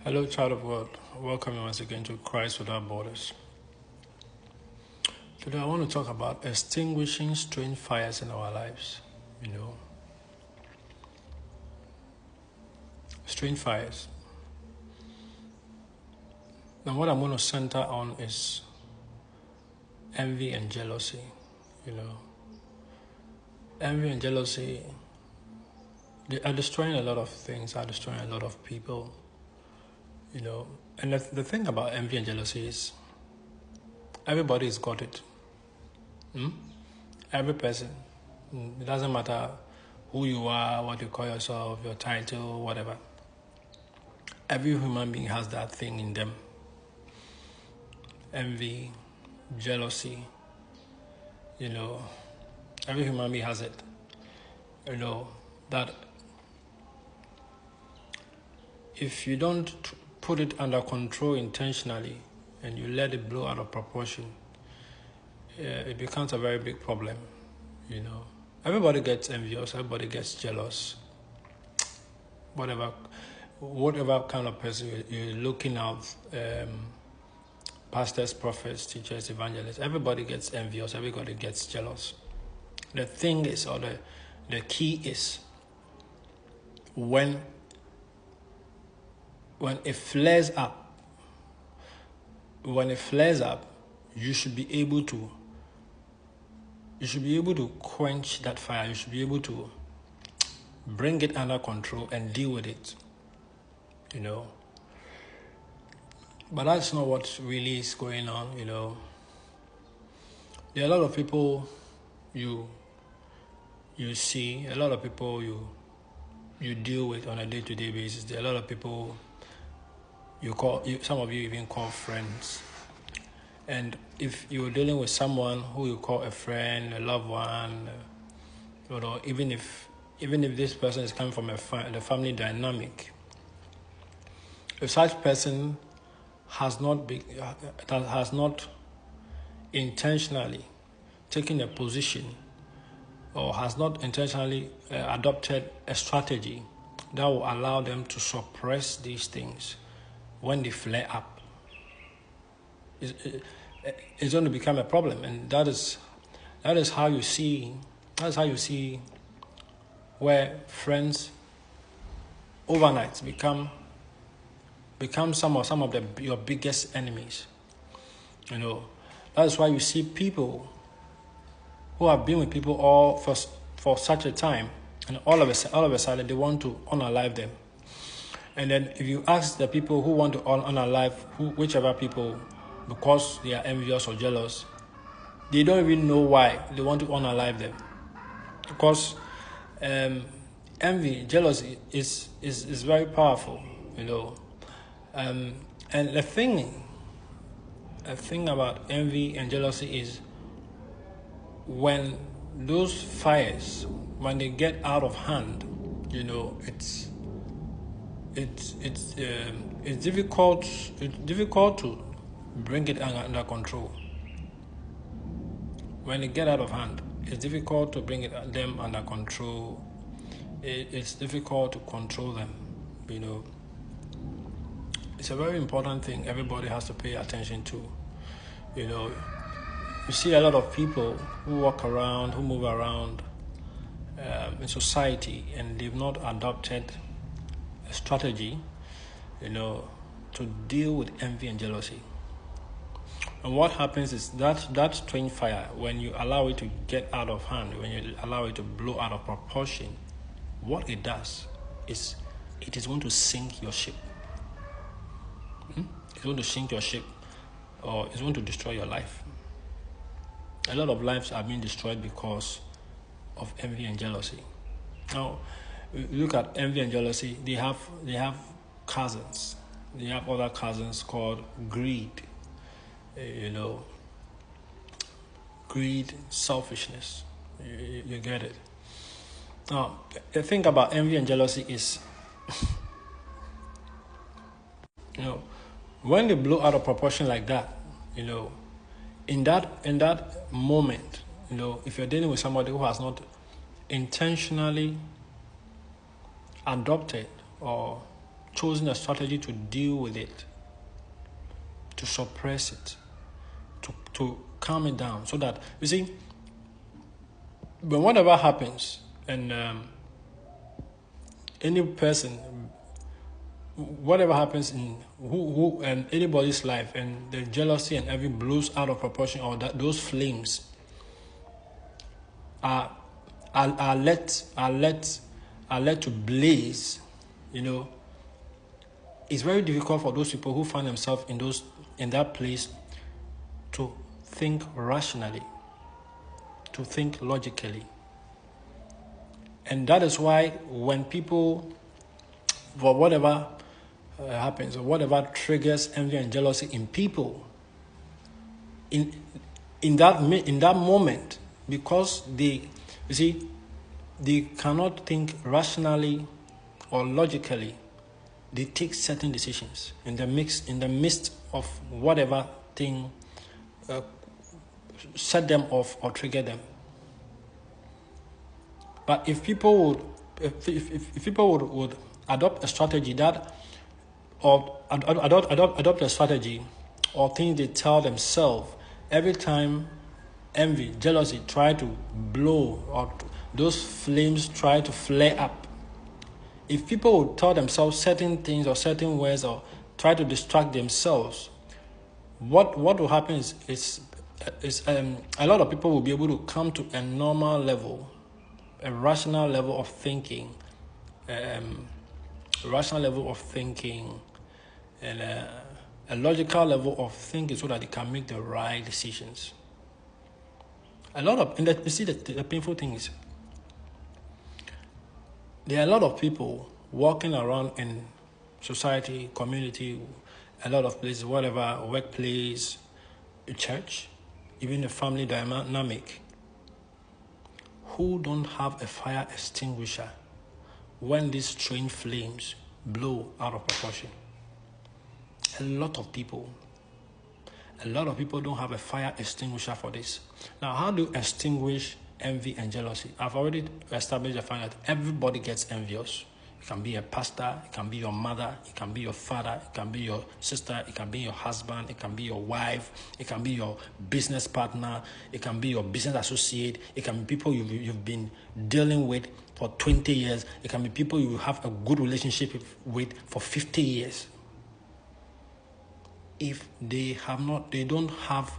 Hello, child of God. Welcome you once again to Christ Without Borders. Today, I want to talk about extinguishing strange fires in our lives. Strange fires. Now, what I'm going to center on is envy and jealousy. Envy and jealousy, they are destroying a lot of things, are destroying a lot of people. And the thing about envy and jealousy is everybody's got it. Every person. It doesn't matter who you are, what you call yourself, your title, whatever. Every human being has that thing in them. Envy, jealousy, every human being has it. That if you don't put it under control intentionally and you let it blow out of proportion, it becomes a very big problem. Everybody gets envious, everybody gets jealous. Whatever kind of person you're looking at, pastors, prophets, teachers, evangelists, everybody gets envious, everybody gets jealous. The thing is, or the key is, when it flares up, you should be able to quench that fire. You should be able to bring it under control and deal with it. But that's not what really is going on. There are a lot of people you see, a lot of people you deal with on a day-to-day basis. There are a lot of people some of you even call friends. And if you're dealing with someone who you call a friend, a loved one, even if this person is coming from the family dynamic, if such person has not intentionally taken a position or has not intentionally adopted a strategy that will allow them to suppress these things when they flare up, it's going to become a problem. And that is how you see where friends overnight become some of your biggest enemies. That is why you see people who have been with people all for such a time, and all of a sudden they want to unalive them. And then if you ask the people who want to unalive whichever people, because they are envious or jealous, they don't even know why they want to unalive them. Because envy, jealousy is very powerful, And the thing about envy and jealousy is when those fires, when they get out of hand, it's difficult to bring it under control. When they get out of hand, it's difficult to bring them under control. It's difficult to control them. It's a very important thing everybody has to pay attention to. You see a lot of people who walk around, who move around in society, and they've not adopted a strategy, to deal with envy and jealousy. And what happens is that strange fire, when you allow it to get out of hand, when you allow it to blow out of proportion, what it does is it is going to sink your ship. It's going to sink your ship, or it's going to destroy your life. A lot of lives are being destroyed because of envy and jealousy. Now, look at envy and jealousy. They have cousins. They have other cousins called greed. Greed, selfishness. You get it. Now, the thing about envy and jealousy is, when they blow out of proportion like that, in that moment, if you're dealing with somebody who has not intentionally adopted or chosen a strategy to deal with it, to suppress it, to calm it down, so that, you see, when whatever happens, and any person, whatever happens in who and anybody's life, and the jealousy and envy blows out of proportion, or that those flames are let to blaze, it's very difficult for those people who find themselves in that place to think rationally, to think logically. And that is why when people, for whatever happens, or whatever triggers envy and jealousy in people, in that moment, because they cannot think rationally or logically, they take certain decisions in the midst of whatever thing set them off or trigger them. But if people would adopt a strategy adopt a strategy or things they tell themselves every time envy, jealousy try to blow, or those flames try to flare up, if people would tell themselves certain things or certain words, or try to distract themselves, what will happen is a lot of people will be able to come to a normal level, a rational level of thinking, and a logical level of thinking, so that they can make the right decisions. You see, the painful thing is, there are a lot of people walking around in society, community, a lot of places, whatever, workplace, church, even the family dynamic, who don't have a fire extinguisher when these strange flames blow out of proportion. A lot of people don't have a fire extinguisher for this. Now, how do you extinguish envy and jealousy? I've already established the fact that everybody gets envious. It can be a pastor, it can be your mother, it can be your father, it can be your sister, it can be your husband, it can be your wife, it can be your business partner, it can be your business associate, it can be people you've been dealing with for 20 years, it can be people you have a good relationship with for 50 years. If they don't have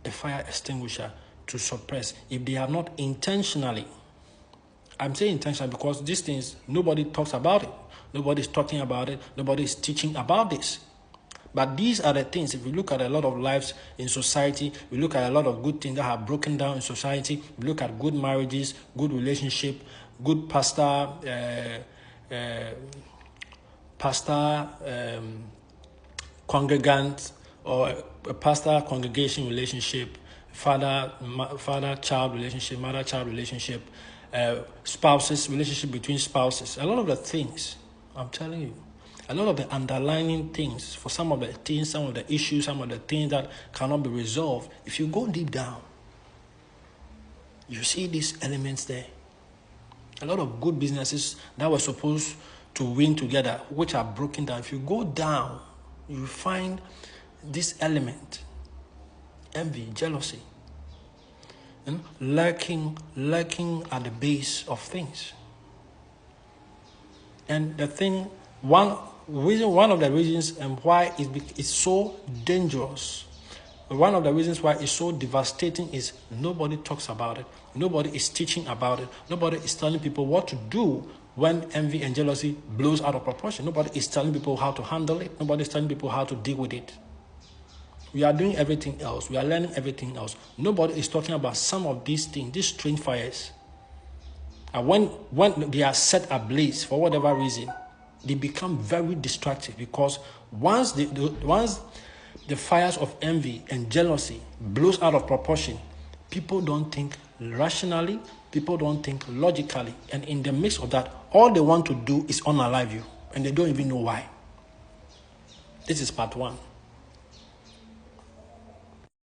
a fire extinguisher to suppress, if they have not intentionally, I'm saying intentional because these things, nobody talks about it. Nobody's talking about it. Nobody's teaching about this. But these are the things, if we look at a lot of lives in society, we look at a lot of good things that have broken down in society, we look at good marriages, good relationship, good congregant, or a pastor-congregation relationship, father-child relationship, mother-child relationship, spouses, relationship between spouses. A lot of the things, I'm telling you, a lot of the underlying things for some of the things, some of the issues, some of the things that cannot be resolved, if you go deep down, you see these elements there. A lot of good businesses that were supposed to win together, which are broken down. If you go down, you find this element, envy, jealousy, and lurking at the base of things. And the thing, one of the reasons and why it's so dangerous, one of the reasons why it's so devastating is nobody talks about it. Nobody is teaching about it. Nobody is telling people what to do when envy and jealousy blows out of proportion. Nobody is telling people how to handle it. Nobody is telling people how to deal with it. We are doing everything else. We are learning everything else. Nobody is talking about some of these things, these strange fires. And when they are set ablaze for whatever reason, they become very destructive, because once the fires of envy and jealousy blows out of proportion, people don't think rationally, people don't think logically, and in the midst of that, all they want to do is unalive you, and they don't even know why. This is part one.